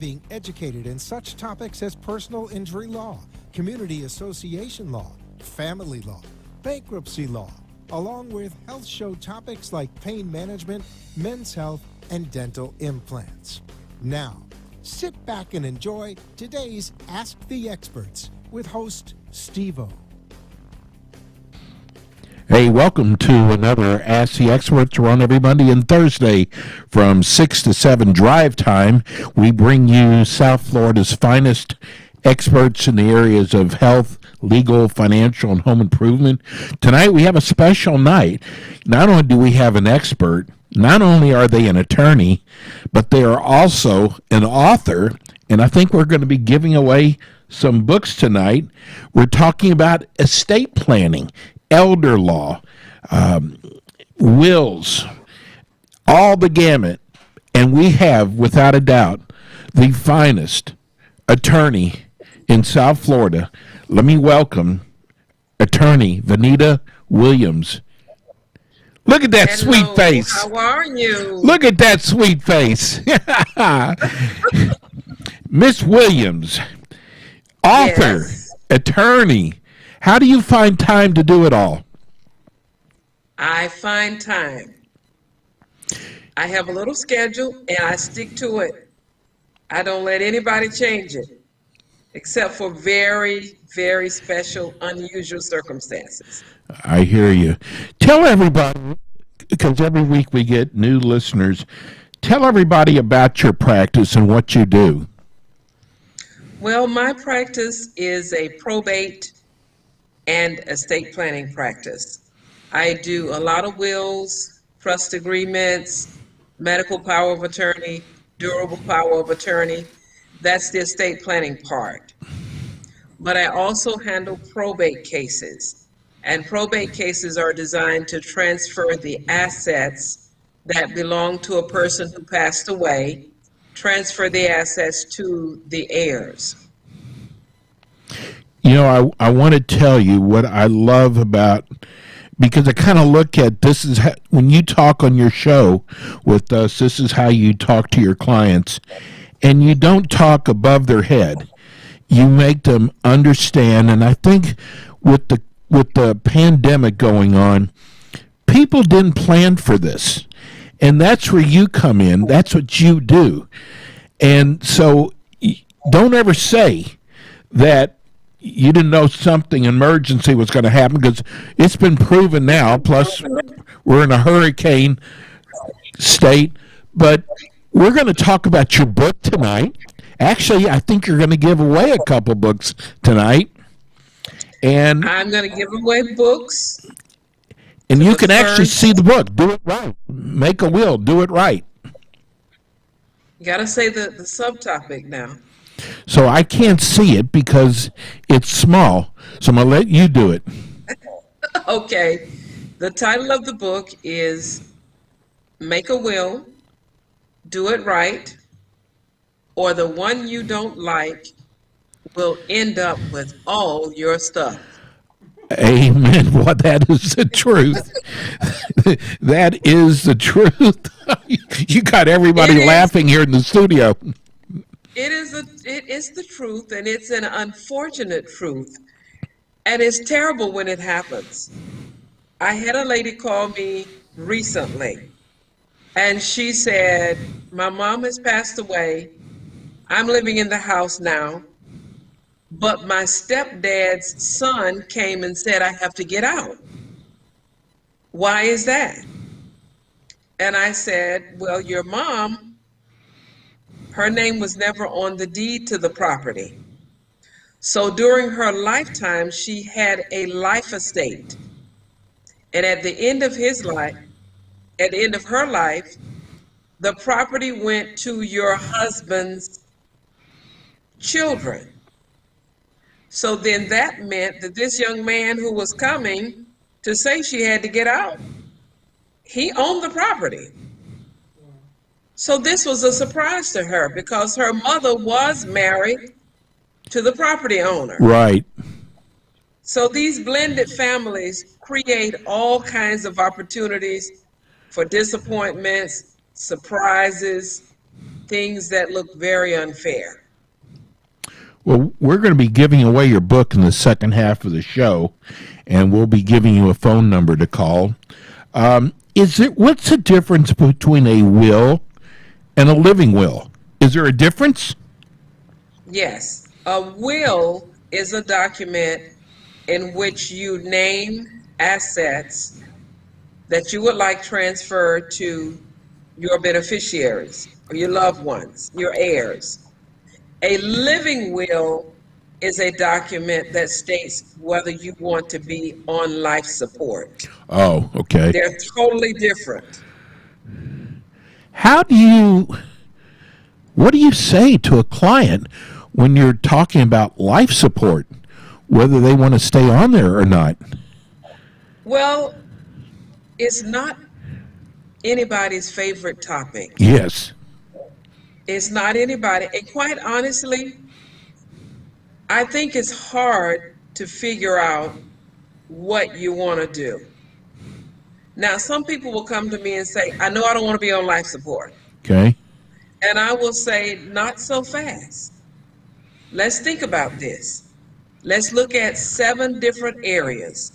Being educated in such topics as personal injury law, community association law, family law, bankruptcy law, along with health show topics like pain management, men's health, and dental implants. Now, sit back and enjoy today's Ask the Experts with host Steve-O. Hey, welcome to another Ask the Experts. We're on every Monday and Thursday from 6 to 7 drive time. We bring you South Florida's finest experts in the areas of health, legal, financial, and home improvement. Tonight we have a special night. Not only do we have an expert, not only are they an attorney, but they are also an author, and I think we're going to be giving away some books tonight. We're talking about estate planning, elder law, wills, all the gamut. And we have, without a doubt, the finest attorney in South Florida. Let me welcome attorney Vanita Williams. Look at that Hello, sweet face. how are you? Look at that sweet face. Miss Williams, author, Yes, attorney. How do you find time to do it all? I find time. I have a little schedule and I stick to it. I don't let anybody change it, except for very, very special, unusual circumstances. I hear you. Tell everybody, because every week we get new listeners, tell everybody about your practice and what you do. Well, my practice is a probate and estate planning practice. I do a lot of wills, trust agreements, medical power of attorney, durable power of attorney. That's the estate planning part. But I also handle probate cases. And probate cases are designed to transfer the assets that belong to a person who passed away, transfer the assets to the heirs. You know, I want to tell you what I love about, because I kind of look at this is how, when you talk on your show with us, this is how you talk to your clients, and you don't talk above their head. You make them understand, and I think with the pandemic going on, people didn't plan for this, and that's where you come in. That's what you do, and so don't ever say that you didn't know something emergency was going to happen, because it's been proven now. Plus, we're in a hurricane state. But we're going to talk about your book tonight. Actually, I think you're going to give away a couple books tonight, and I'm going to give away books and to you the can actually see the first. book. Do it right. Make a will. Do it right. You got to say the subtopic now. So I can't see it because it's small. So I'm going to let you do it. Okay. The title of the book is Make a Will, Do It Right, or the one you don't like will end up with all your stuff. Amen. Well, that is the truth. That is the truth. You got It everybody is laughing here in the studio. it is the truth, and it's an unfortunate truth. And it's terrible when it happens. I had a lady call me recently, and she said, "My mom has passed away. I'm living in the house now, but my stepdad's son came and said I have to get out. Why is that?" And I said, "Well, your mom, her name was never on the deed to the property. So during her lifetime, she had a life estate. And at the end of his life, at the end of her life, the property went to your husband's children. So then that meant that this young man who was coming to say she had to get out, he owned the property. So this was a surprise to her because her mother was married to the property owner. Right. So these blended families create all kinds of opportunities for disappointments, surprises, things that look very unfair. Well, we're going to be giving away your book in the second half of the show, and we'll be giving you a phone number to call. What's the difference between a will and a living will? Is there a difference? Yes, a will is a document in which you name assets that you would like transferred to your beneficiaries or your loved ones, your heirs. A living will is a document that states whether you want to be on life support. Oh, okay. They're totally different. What do you say to a client when you're talking about life support, whether they want to stay on there or not? Well, it's not anybody's favorite topic. Yes. It's not anybody. And quite honestly, I think it's hard to figure out what you want to do. Now, some people will come to me and say, I know I don't want to be on life support. Okay. And I will say, not so fast. Let's think about this. Let's look at 7 different areas.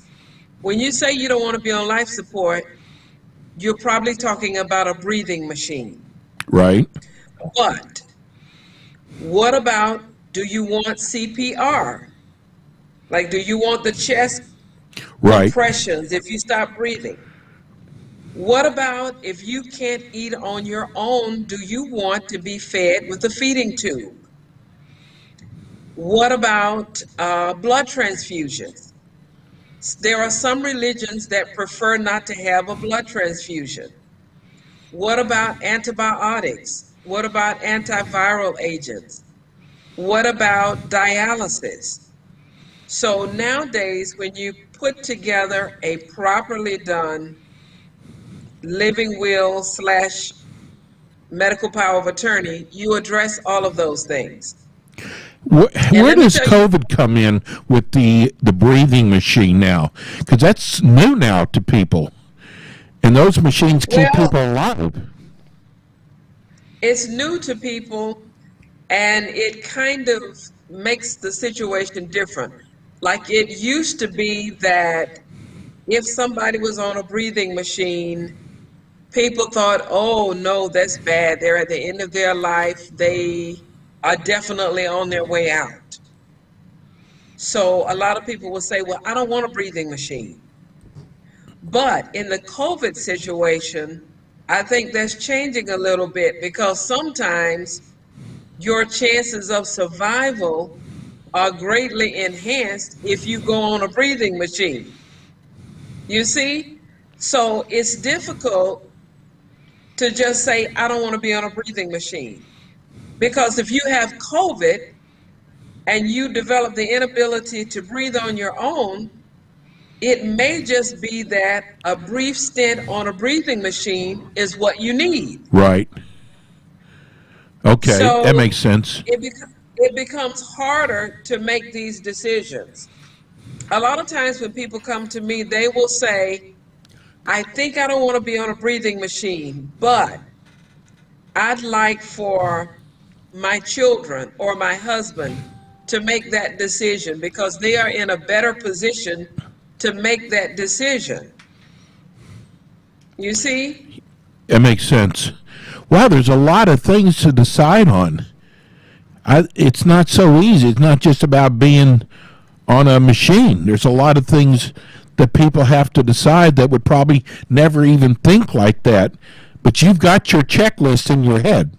When you say you don't want to be on life support, you're probably talking about a breathing machine. Right. But what about, do you want CPR? Like, do you want the chest Right. compressions if you stop breathing? What about if you can't eat on your own, do you want to be fed with a feeding tube? What about blood transfusions? There are some religions that prefer not to have a blood transfusion. What about antibiotics? What about antiviral agents? What about dialysis? So nowadays, when you put together a properly done living will / medical power of attorney, you address all of those things. Where let me does tell you- COVID come in with the breathing machine now? Because that's new now to people, and those machines keep Well- people alive. It's new to people, and it kind of makes the situation different. Like, it used to be that if somebody was on a breathing machine, people thought, oh no, that's bad. They're at the end of their life. They are definitely on their way out. So a lot of people will say, well, I don't want a breathing machine. But in the COVID situation, I think that's changing a little bit, because sometimes your chances of survival are greatly enhanced if you go on a breathing machine. You see? So it's difficult to just say, I don't want to be on a breathing machine. Because if you have COVID and you develop the inability to breathe on your own, it may just be that a brief stint on a breathing machine is what you need. Right. Okay, So that makes sense. it becomes harder to make these decisions. A lot of times when people come to me, they will say, I think I don't want to be on a breathing machine, but I'd like for my children or my husband to make that decision because they are in a better position to make that decision. You see? That makes sense. Wow, there's a lot of things to decide on. It's not so easy. It's not just about being on a machine. There's a lot of things that people have to decide that would probably never even think like that. But you've got your checklist in your head.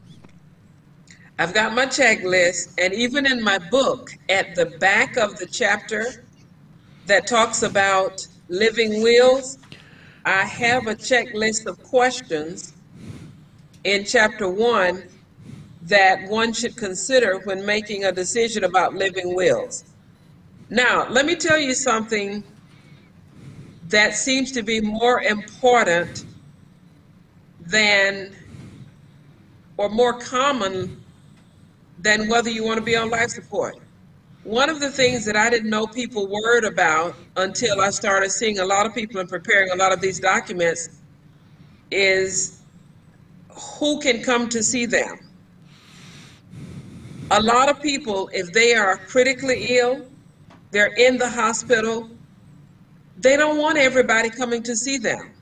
I've got my checklist, and even in my book, at the back of the chapter that talks about living wills, I have a checklist of questions in chapter 1 that one should consider when making a decision about living wills. Now, let me tell you something that seems to be more important than, or more common than whether you want to be on life support. One of the things that I didn't know people worried about until I started seeing a lot of people and preparing a lot of these documents is who can come to see them. A lot of people, if they are critically ill, they're in the hospital, they don't want everybody coming to see them.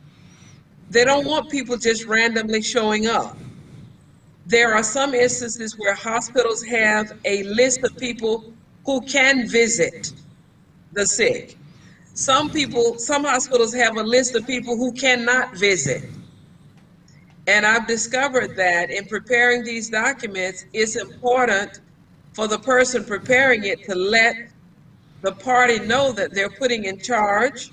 They don't want people just randomly showing up. There are some instances where hospitals have a list of people who can visit the sick. Some hospitals have a list of people who cannot visit. And I've discovered that in preparing these documents, it's important for the person preparing it to let the party know that they're putting in charge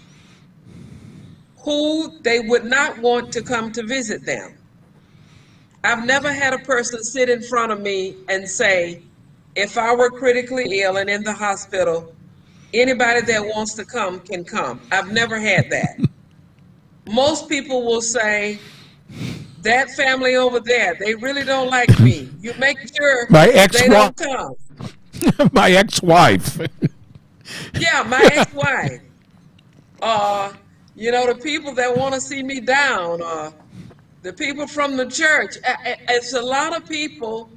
who they would not want to come to visit them. I've never had a person sit in front of me and say, if I were critically ill and in the hospital, anybody that wants to come can come. I've never had that. Most people will say, that family over there, they really don't like me. You make sure My they don't come. my ex-wife. Yeah, my ex-wife. The people that want to see me down, the people from the church. It's a lot of people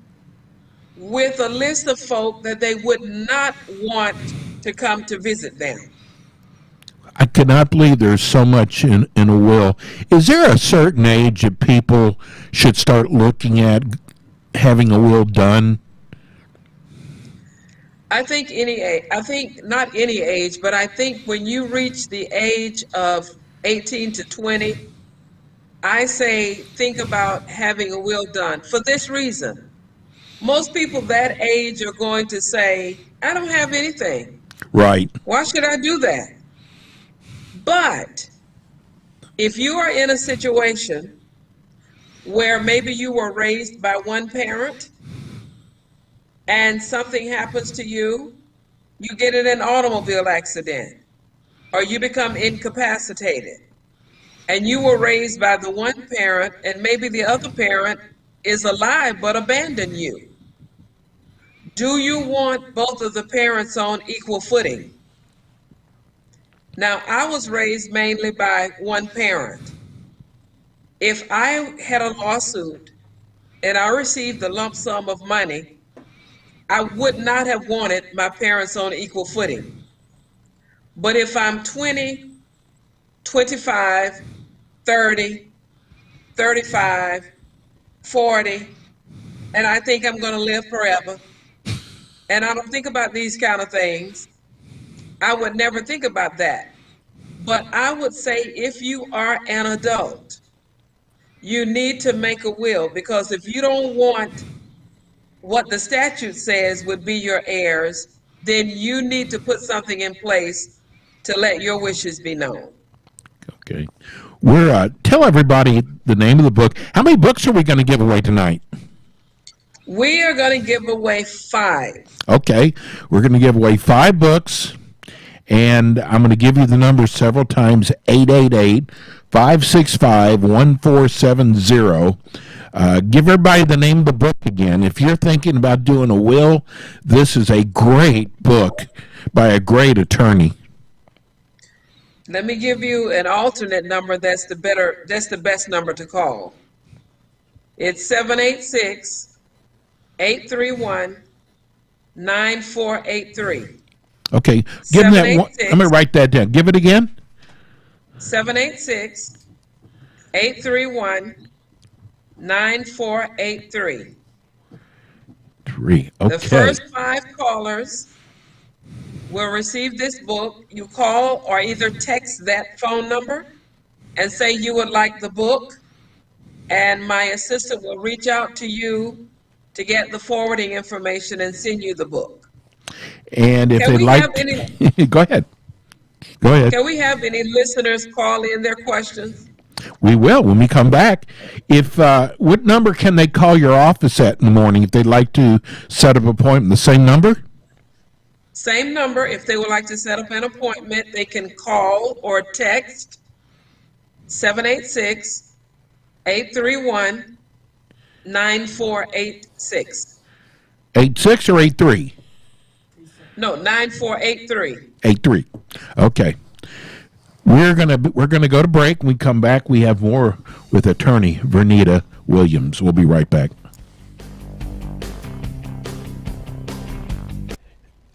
with a list of folk that they would not want to come to visit them. I cannot believe there's so much in a will. Is there a certain age that people should start looking at having a will done? I think not any age, but I think when you reach the age of 18 to 20, I say think about having a will done for this reason. Most people that age are going to say, I don't have anything. Right. Why should I do that? But if you are in a situation where maybe you were raised by one parent and something happens to you, you get in an automobile accident or you become incapacitated, and you were raised by the one parent and maybe the other parent is alive but abandoned you. Do you want both of the parents on equal footing? Now, I was raised mainly by one parent. If I had a lawsuit and I received a lump sum of money, I would not have wanted my parents on equal footing. But if I'm 20, 25, 30, 35, 40, and I think I'm going to live forever, and I don't think about these kind of things, I would never think about that. But I would say if you are an adult, you need to make a will, because if you don't want what the statute says would be your heirs, then you need to put something in place to let your wishes be known. Okay. We're tell everybody the name of the book. How many books are we going to give away tonight? We are going to give away 5. Okay. We're going to give away 5 books. And I'm going to give you the number several times, 888-565-1470. Give everybody the name of the book again. If you're thinking about doing a will, this is a great book by a great attorney. Let me give you an alternate number that's the best number to call. It's 786-831-9483. Okay, give me that one. Let me write that down. Give it again. 786-831-9483. 3. Okay. The first 5 callers will receive this book. You call or either text that phone number and say you would like the book, and my assistant will reach out to you to get the forwarding information and send you the book. And if they'd like, go ahead. Go ahead. Can we have any listeners call in their questions? We will when we come back. If what number can they call your office at in the morning if they'd like to set up an appointment? The same number? Same number. If they would like to set up an appointment, they can call or text 786-831-9486. 86 or 83? No, 9483. 83. Okay. We're gonna go to break. When we come back, we have more with attorney Vernita Williams. We'll be right back.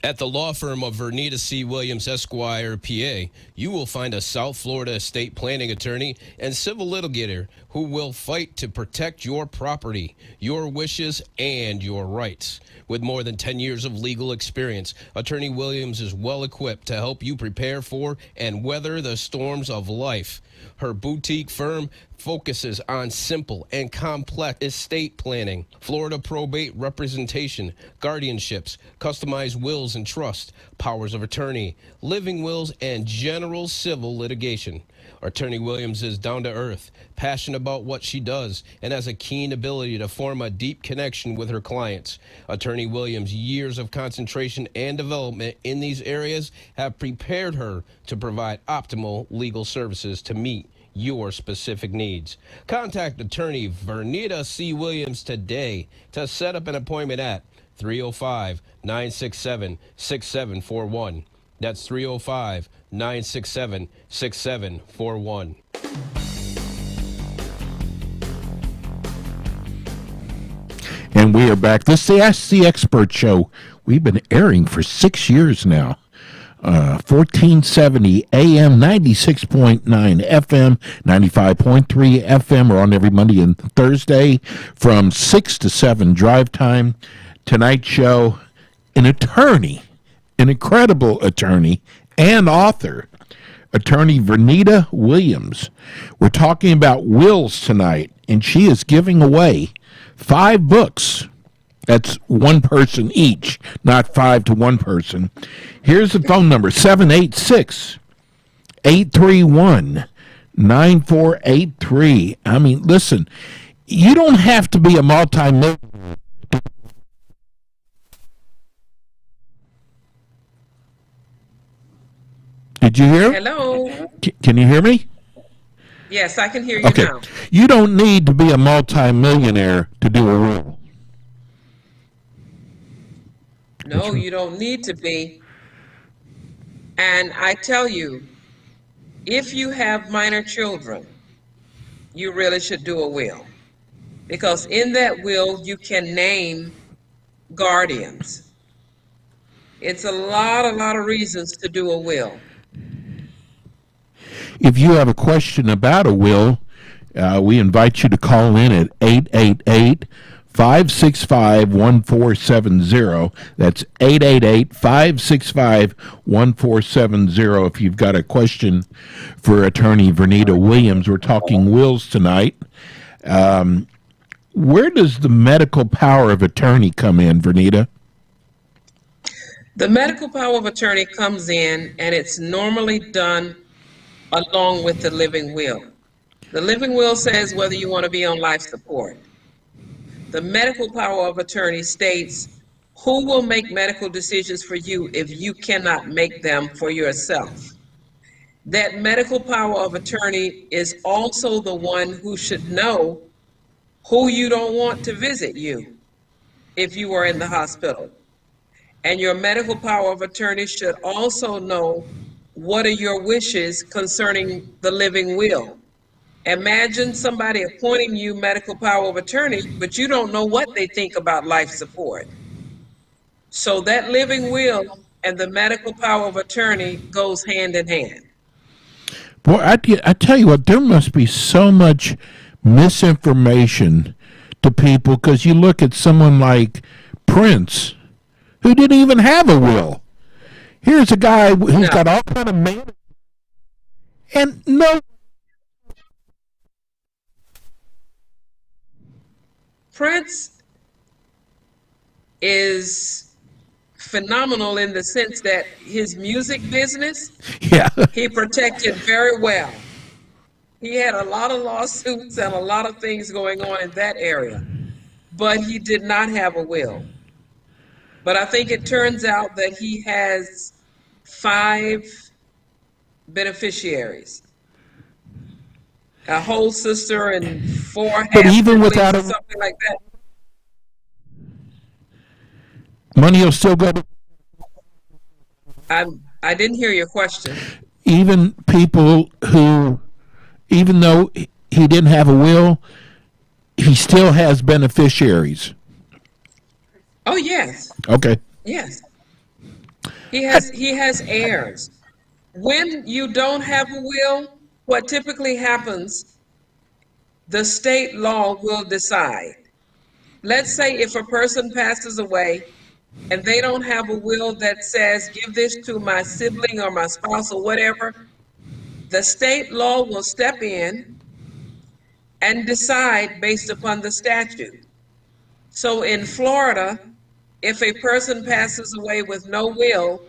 At the law firm of Vernita C. Williams, Esquire, PA, you will find a South Florida estate planning attorney and civil litigator who will fight to protect your property, your wishes, and your rights. With more than 10 years of legal experience, Attorney Williams is well equipped to help you prepare for and weather the storms of life. Her boutique firm focuses on simple and complex estate planning, Florida probate representation, guardianships, customized wills and trust, powers of attorney, living wills, and general civil litigation. Attorney Williams is down to earth, passionate about what she does, and has a keen ability to form a deep connection with her clients. Attorney Williams' years of concentration and development in these areas have prepared her to provide optimal legal services to meet your specific needs. Contact attorney Vernita C. Williams today to set up an appointment at 305-967-6741. That's 305-967-6741. And we are back. This is the Ask the Expert show. We've been airing for 6 years now. 1470 AM, 96.9 FM, 95.3 FM. We're on every Monday and Thursday from 6 to 7 drive time. Tonight's show, an attorney, an incredible attorney and author, attorney Vernita Williams. We're talking about wills tonight, and she is giving away 5 books. That's one person each, not 5 to one person. Here's the phone number, 786-831-9483. I mean, listen, you don't have to be a multi-millionaire. Did you hear? Hello. Can you hear me? Yes, I can hear you Okay. now. You don't need to be a multi-millionaire to do a will. No, you don't need to be. And I tell you, if you have minor children, you really should do a will. Because in that will, you can name guardians. It's a lot of reasons to do a will. If you have a question about a will, we invite you to call in at 888-565-1470. That's 888-565-1470 if you've got a question for attorney Vernita Williams. We're talking wills tonight. Where does the medical power of attorney come in, Vernita? The medical power of attorney comes in, and it's normally done along with the living will. The living will says whether you want to be on life support. The medical power of attorney states who will make medical decisions for you if you cannot make them for yourself. That medical power of attorney is also the one who should know who you don't want to visit you if you are in the hospital. And your medical power of attorney should also know what are your wishes concerning the living will. Imagine somebody appointing you medical power of attorney, but you don't know what they think about life support. So that living will and the medical power of attorney goes hand in hand. Boy, I tell you what, there must be so much misinformation to people, because you look at someone like Prince, who didn't even have a will. Here's a guy who's got all kind of money, and no. Prince is phenomenal in the sense that his music business, Yeah. he protected very well. He had a lot of lawsuits and a lot of things going on in that area, but he did not have a will. But I think it turns out that he has 5 beneficiaries. A whole sister and 4 But half even siblings, without a something like that. money, will still go to I didn't hear your question. even people who, even though he didn't have a will, he still has beneficiaries. Oh, yes, Okay. yes. He has heirs. When you don't have a will, what typically happens, the state law will decide. Let's say if a person passes away and they don't have a will that says, give this to my sibling or my spouse or whatever, the state law will step in and decide based upon the statute. So in Florida, if a person passes away with no will,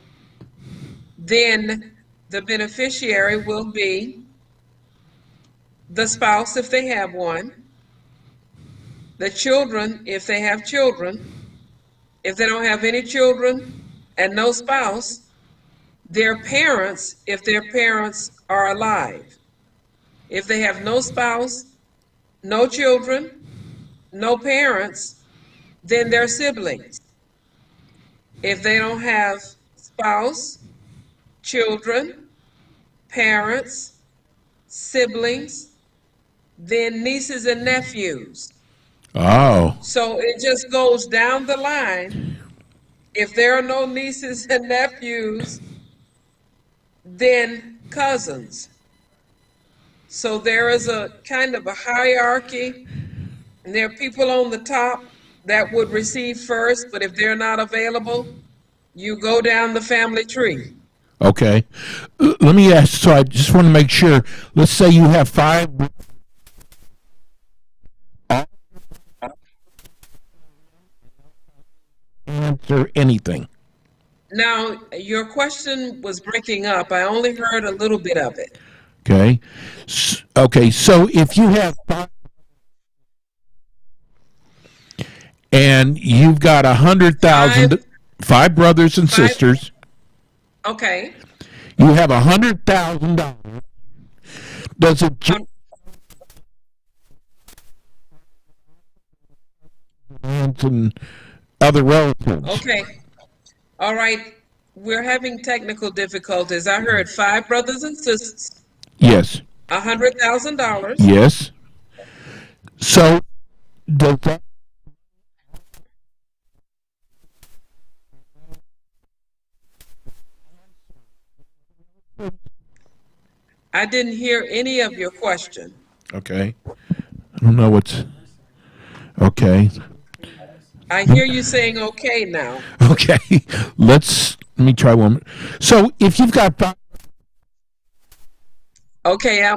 then the beneficiary will be the spouse if they have one, the children if they have children. If they don't have any children and no spouse, their parents if their parents are alive. If they have no spouse, no children, no parents, then their siblings. If they don't have spouse, children, parents, siblings, then nieces and nephews. Oh, So it just goes down the line. If there are no nieces and nephews, then cousins. So there is a kind of a hierarchy, and there are people on the top that would receive first, but if they're not available, you go down the family tree. okay. Let me ask. So I just want to make sure. Let's say you have five. Answer anything. Now, your question was breaking up. I only heard a little bit of it. Okay. Okay. So if you have five, and you've got 100,000, five brothers and Five. sisters, Okay. you have $100,000. Does it Um, and other relatives? okay. All right. We're having technical difficulties. I heard five brothers and sisters, Yes. $100,000. Yes. So does that I didn't hear any of your question. okay? I don't know what's okay. I hear you saying okay now. Okay. Let me try one. So if you've got five, Okay,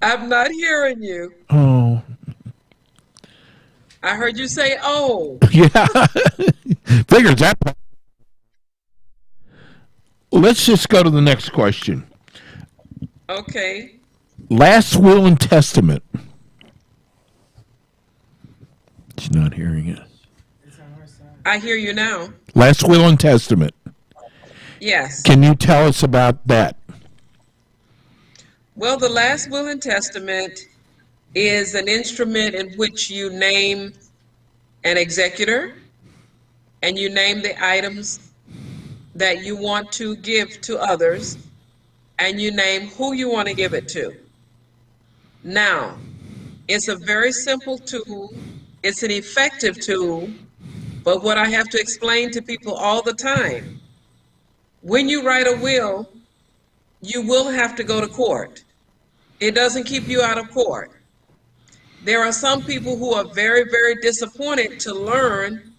I'm not hearing you. oh I heard you say oh. yeah, figures that. Let's just go to the next question. Okay. Last will and testament. She's not hearing it. I hear you now. Last will and testament. Yes. Can you tell us about that? Well, the last will and testament is an instrument in which you name an executor and you name the items that you want to give to others and you name who you want to give it to. Now, it's a very simple tool. It's an effective tool, but what I have to explain to people all the time, when you write a will, you will have to go to court. It doesn't keep you out of court. There are some people who are very, very disappointed to learn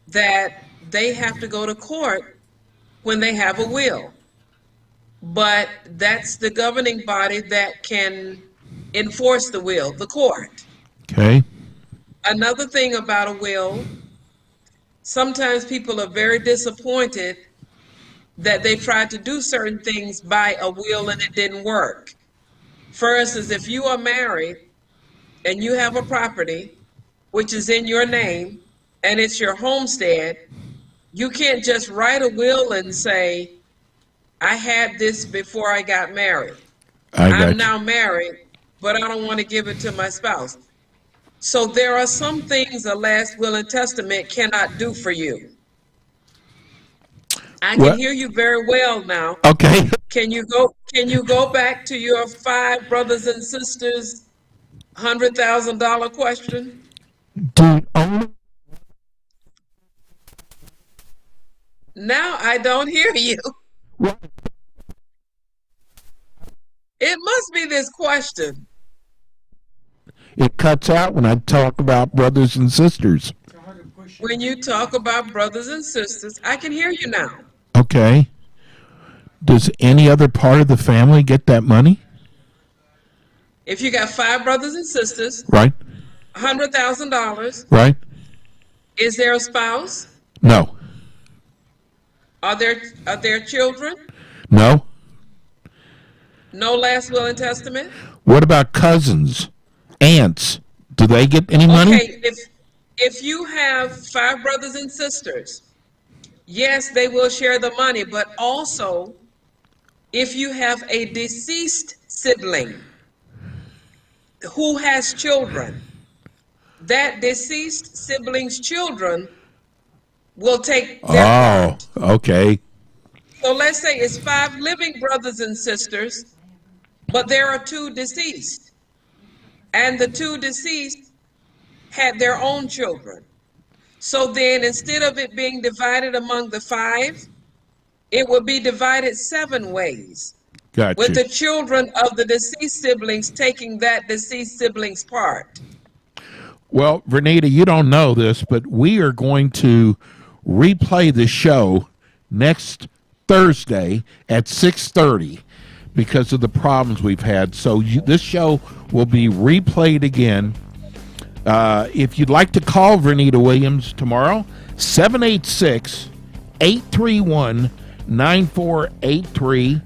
that they have to go to court when they have a will. But that's the governing body that can enforce the will, the court. Okay. Another thing about a will, sometimes people are very disappointed that they tried to do certain things by a will and it didn't work. For instance, if you are married and you have a property which is in your name and it's your homestead, you can't just write a will and say, I had this before I got married. I got I'm you. now married, but I don't want to give it to my spouse. So there are some things a last will and testament cannot do for you. I can Well- hear you very well now. Okay. Can you go back to your five brothers and sisters $100,000 question? Do only Now I don't hear you. It must be this question. It cuts out when I talk about brothers and sisters. When you talk about brothers and sisters, I can hear you now. Okay. Does any other part of the family get that money? If you got 5 brothers and sisters, Right? $100,000, Right? is there a spouse? No. Are there children? No. No last will and testament? What about cousins? Aunts? Do they get any money? Okay, if you have 5 brothers and sisters, yes, they will share the money, but also if you have a deceased sibling who has children, that deceased sibling's children will take their part. Okay. So let's say it's 5 living brothers and sisters, but there are 2 deceased. And the 2 deceased had their own children. So then instead of it being divided among the 5, it will be divided 7 ways, Gotcha. with the children of the deceased siblings taking that deceased sibling's part. Well, Vernita, you don't know this, but we are going to replay the show next Thursday at 6:30 because of the problems we've had. So this show will be replayed again. If you'd like to call Vernita Williams tomorrow, 786-831-9483.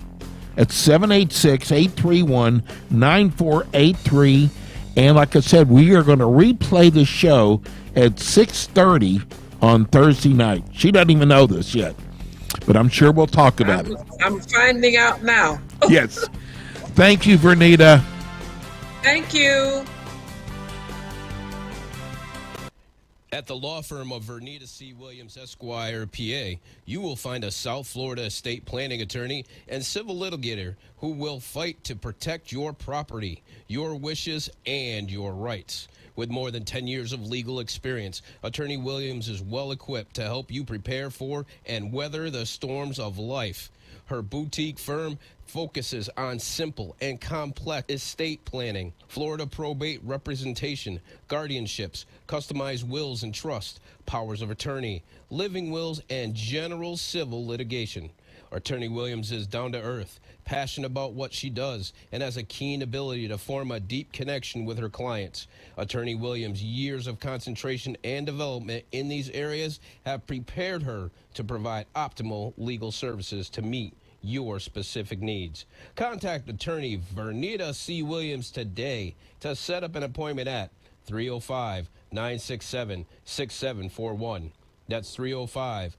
That's 786-831-9483. And like I said, we are going to replay the show at 6:30 on Thursday night. She doesn't even know this yet, but I'm sure we'll talk about it. I'm finding out now. Yes. Thank you, Vernita. Thank you. At the law firm of Vernita C. Williams, Esquire, PA, you will find a South Florida estate planning attorney and civil litigator who will fight to protect your property, your wishes, and your rights. With more than 10 years of legal experience, Attorney Williams is well equipped to help you prepare for and weather the storms of life. Her boutique firm focuses on simple and complex estate planning, Florida probate representation, guardianships, customized wills and trust, powers of attorney, living wills, and general civil litigation. Attorney Williams is down to earth, passionate about what she does, and has a keen ability to form a deep connection with her clients. Attorney Williams' years of concentration and development in these areas have prepared her to provide optimal legal services to meet your specific needs. Contact Attorney Vernita C. Williams today to set up an appointment at 305-967-6741. That's 305-967